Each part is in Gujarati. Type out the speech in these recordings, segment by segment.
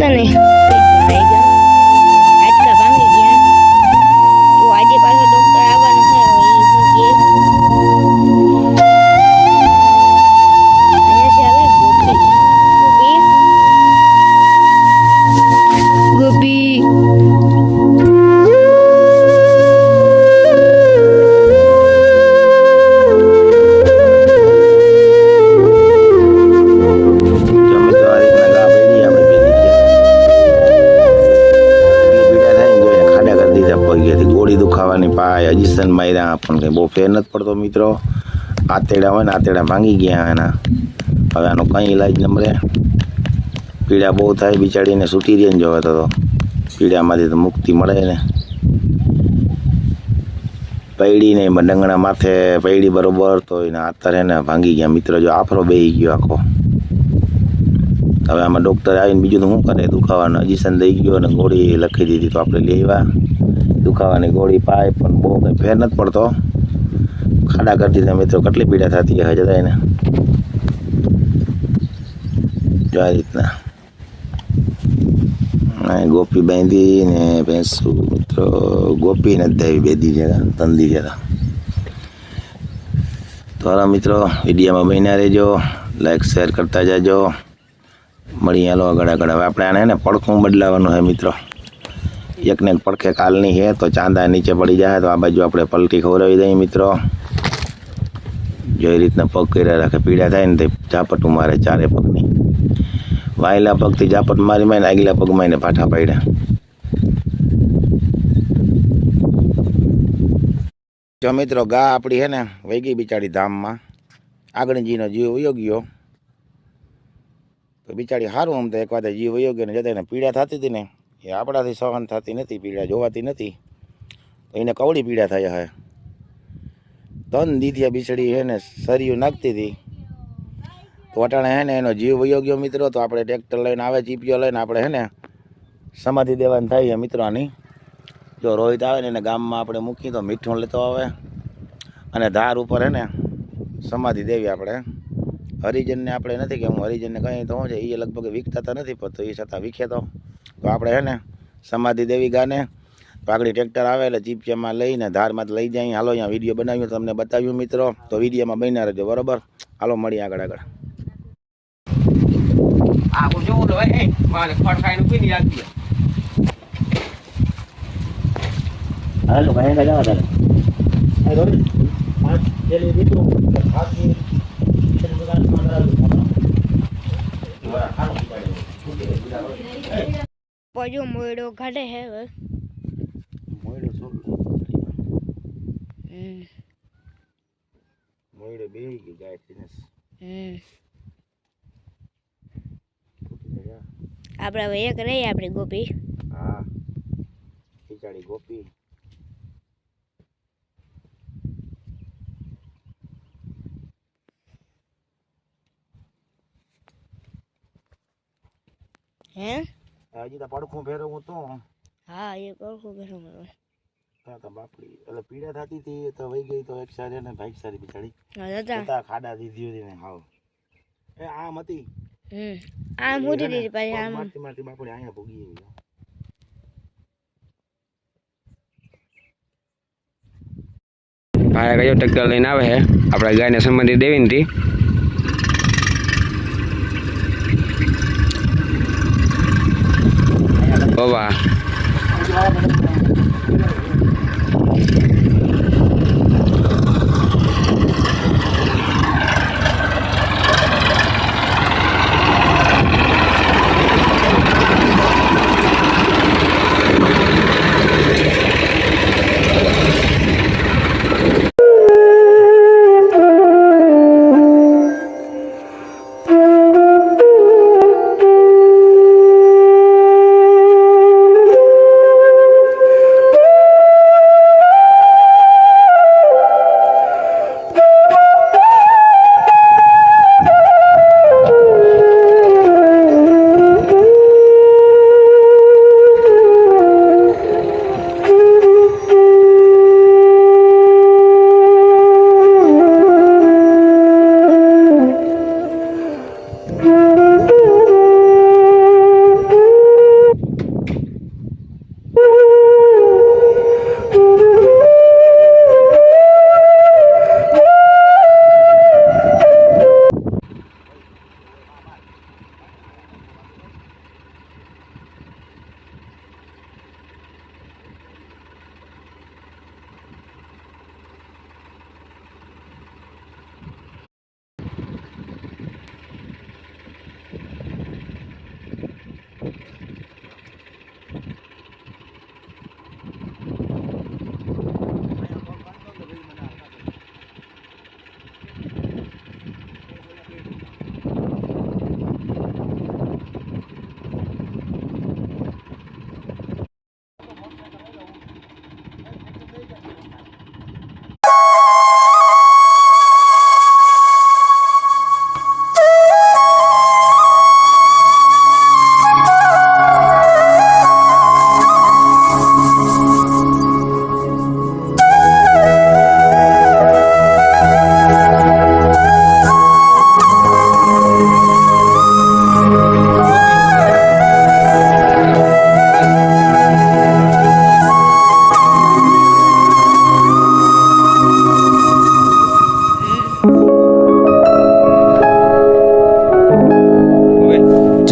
હતા ને હાડકા ભાંગી ગયા. તો આજે પાછો ડોક્ટર આવવાનો છે. અહીંયા છે આપણે ગોપી. ગોળી દુખાવાની પાય અજીસન માર્યા પણ કંઈ બહુ ફેર નથી પડતો મિત્રો. આતેડા હોય ને આતેડા ભાંગી ગયા એના. હવે આનો કંઈ ઈલાજ ન મળે. પીડા બહુ થાય બિચારીને છૂટી રહે ને જોવે તો પીડામાંથી તો મુક્તિ મળે ને. પૈડી ને ડંગણા માથે પૈડી બરોબર તો એને આતર એને ભાંગી ગયા મિત્રો. જો આફરો બેહી ગયો આખો. હવે આમાં ડૉક્ટર આવીને બીજું તો શું કરે, દુખાવાનો અજીસન દઈ ગયો અને ગોળી લખી દીધી તો આપણે લઈ આવ્યા. દુખાવાની ગોળી પાય પણ બહુ કંઈ ફેર નથી પડતો. ખાડા કરી દીધા મિત્રો. કેટલી પીડા થતી હોય જતા એને. જો આ રીતના ગોપી બાંધી ને ભેંસું મિત્રો. ગોપી નથી દેવી બેદી જગા તંદી જગા. તો હાલો મિત્રો વિડીયોમાં બન્યા રહેજો, લાઈક શેર કરતા જાજો. મળી હાલો આગળ આગળ. હવે આપણે આને ને પડખું બદલાવાનું છે મિત્રો. એકને એક પડખે કાલની છે તો ચાંદા નીચે પડી જાય તો આ બાજુ આપણે પલટી ખવડાવી દઈએ મિત્રો. જો એ રીતના પગ કર્યા રાખે. પીડા થાય ને તે ઝાપટું મારે ચારે પગની. વાયેલા પગથી ઝાપટ મારી મારીને આગલા પગમાં એને પાઠા પાડ્યા. જો મિત્રો ગા આપણી છે ને વહી ગઈ બિચારી ધામમાં. આગળજીનો જીવ વયો ગયો તો બિચારી સારું આમ તો એક વાત જીવ વયો ગયો ને જતા એને પીડા થતી હતી ને એ આપણાથી સહન થતી નથી. પીડા જોવાતી નથી તો એને કવડી પીડા થાય હે. તન દીધ્યા બિચડી હે ને સરિયું નાખતી હતી તો અટાણે હે ને એનો જીવ વયો ગયો મિત્રો. તો આપણે ટ્રેક્ટર લઈને આવે ચીપિયો લઈને આપણે હે ને સમાધિ દેવાની થાય મિત્રો આની. જો રોહિત આવે ને એને ગામમાં આપણે મૂકી તો મીઠું લેતો આવે અને ધાર ઉપર હે ને સમાધિ દેવી આપણે. હરિજનને આપણે નથી કે હું હરિજનને કંઈ તો શું છે એ લગભગ વીખતા નથી પણ તો એ છતાં વીખે તો આપણે હે ને સમાધિ દેવી ગાને. તો આગળ ટ્રેક્ટર આવે એટલે ચીપિયામાં લઈને ધારમાં લઈ જાય. હાલો અહીંયા વિડીયો બનાવ્યો તમને બતાવ્યું મિત્રો. તો વિડીયોમાં બન્યા રહેજો બરોબર. હાલો મળીએ આગળ આગળ. હાલો ભાઈ જવા તારે પજો મોયડો કાઢે હે હવે. મોયડો સોલ મોયડો બેહી ગઈ ગાય ફિનિશ. આપણે હવે એક રહી આપણી ગોપી. હા ખીચાડી ગોપી. હે હજી તો પડખું ફેરવું તો. હા એ પડખું ફેરવું. હા તો બાપડી એટલે પીડા થતી હતી તો વહી ગઈ તો એક સારી ને ભાઈ સારી બિચારી. ખાડા દીધી હતી ને હાવ એ આમ હતી. આમ મોટી દીધી પાછી આમ મારતી મારતી બાપડી અહીંયા ભૂગી ગઈ. ભાઈ કયો ટ્રેક્ટર લઈને આવે છે આપણે ગાયને સંબંધી દેવી નથી. બાબા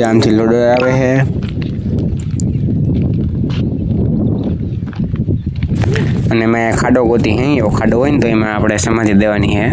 જામથી લોડર આવે છે અને મેં ખાડો ગોતી હે એવો ખાડો હોય ને તો એમાં આપણે સમાધિ દેવાની છે.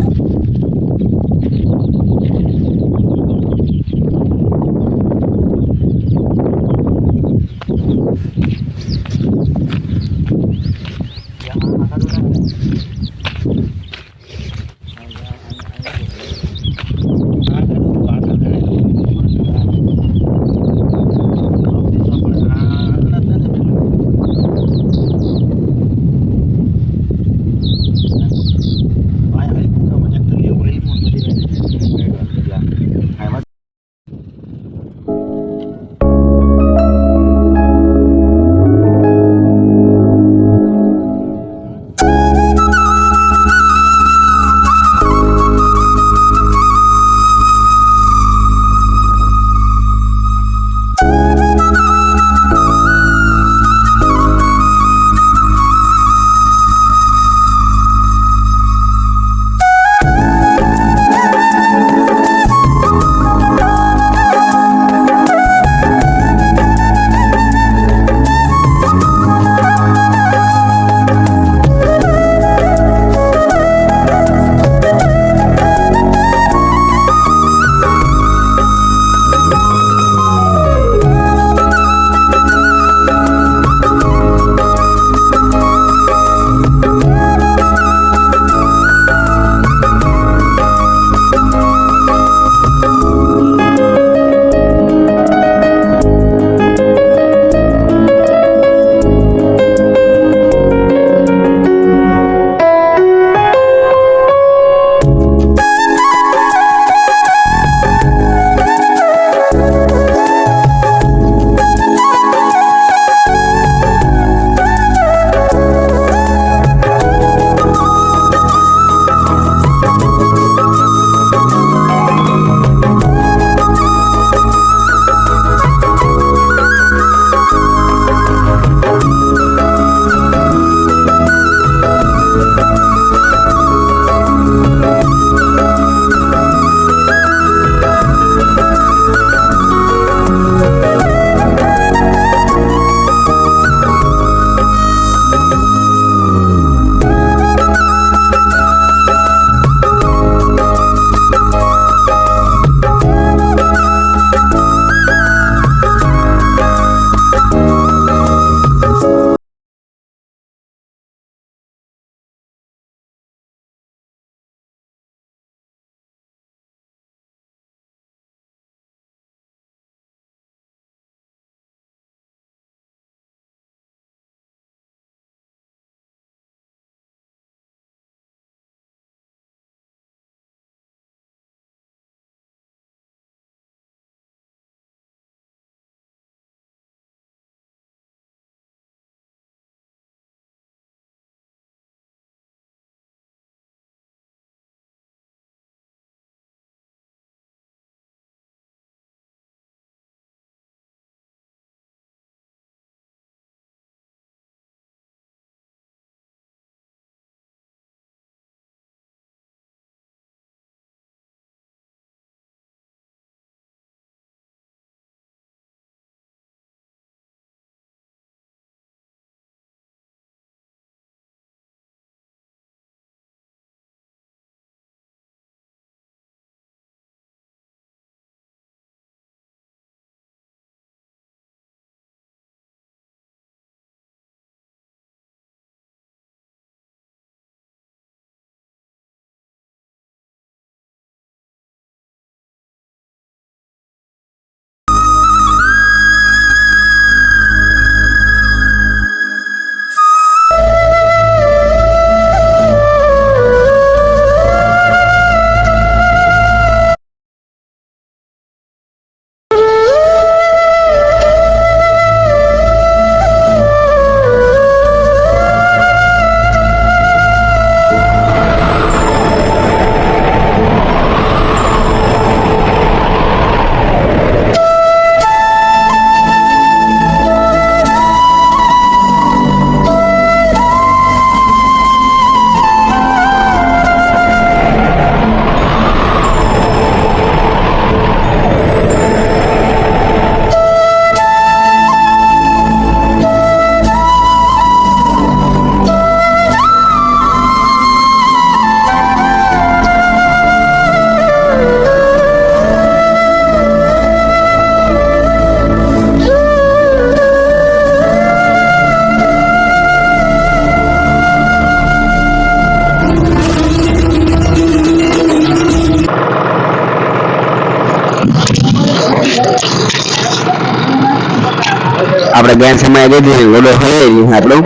આપણે ગેસ સમય દીધી લોડો હલાવી આપણું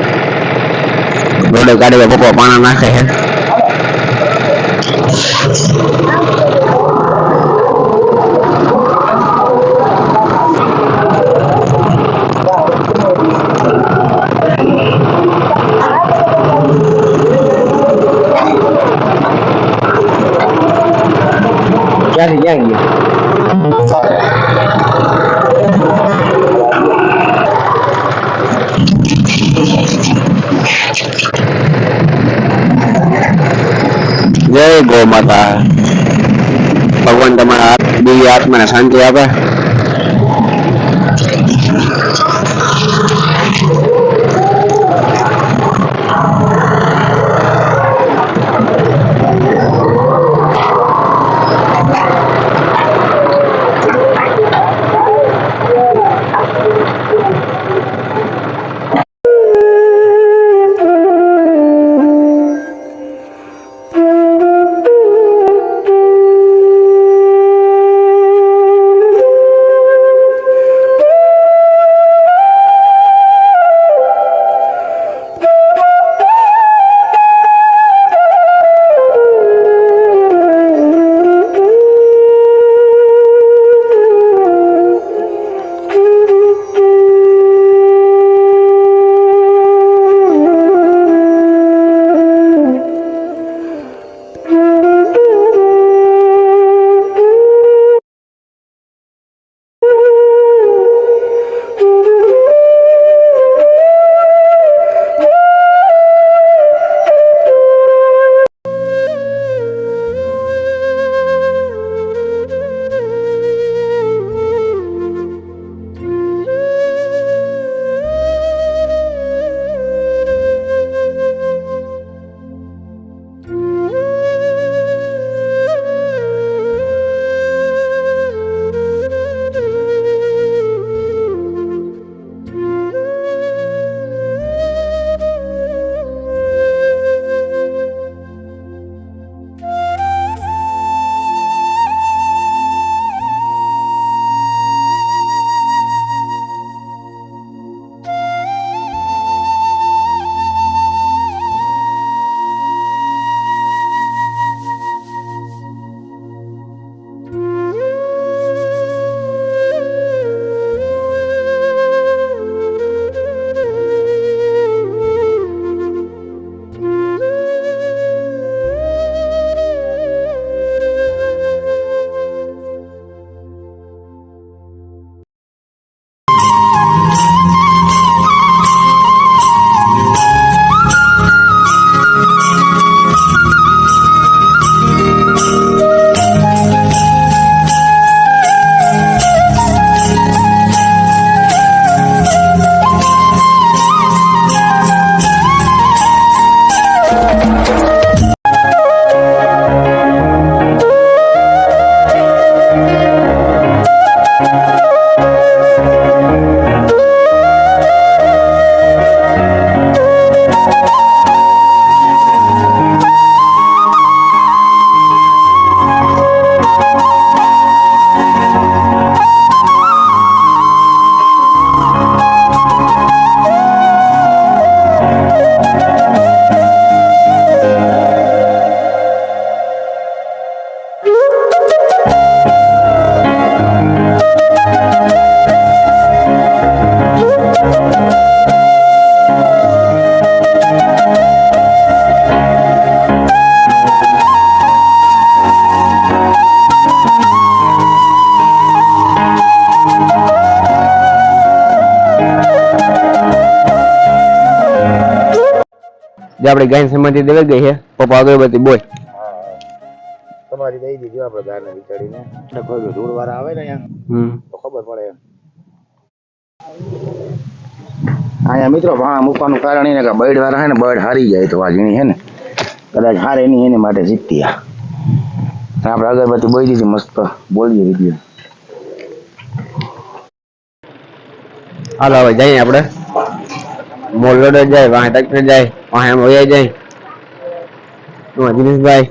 લોડો કાઢી પપ્પા પાણા નાખે છે. ક્યાંથી ક્યાં જય ગૌ માતા. ભગવાન તમારા દિવ્ય આત્માને શાંતિ આપે. જે આપણે ગાય સમાધિ દેવાઈ ગઈ છે. પપ્પા અગરબત્તી બોલ. તમારી દઈ દીધી આપણે ગાયને વિચારીને એટલે કોઈ ધૂળ વાળા આવે ને અહીંયા તો ખબર પડે એમ. અહીંયા મિત્રો ભાણા મૂકવાનું કારણ એને કે બર્ડ વાળા હે ને બર્ડ હારી જાય તો આ ઝીણી હે ને કદાચ હારે નહીં એને માટે જીતતી આ આપણે અગરબત્તી બોઈ દીધી મસ્ત બોલીએ વિડીયો. હાલો હવે જઈએ આપણે મોલ રોડ જાય વાહ ટ્રેક્ટર જાય વાહ એમ હોય જાય દિનેશભાઈ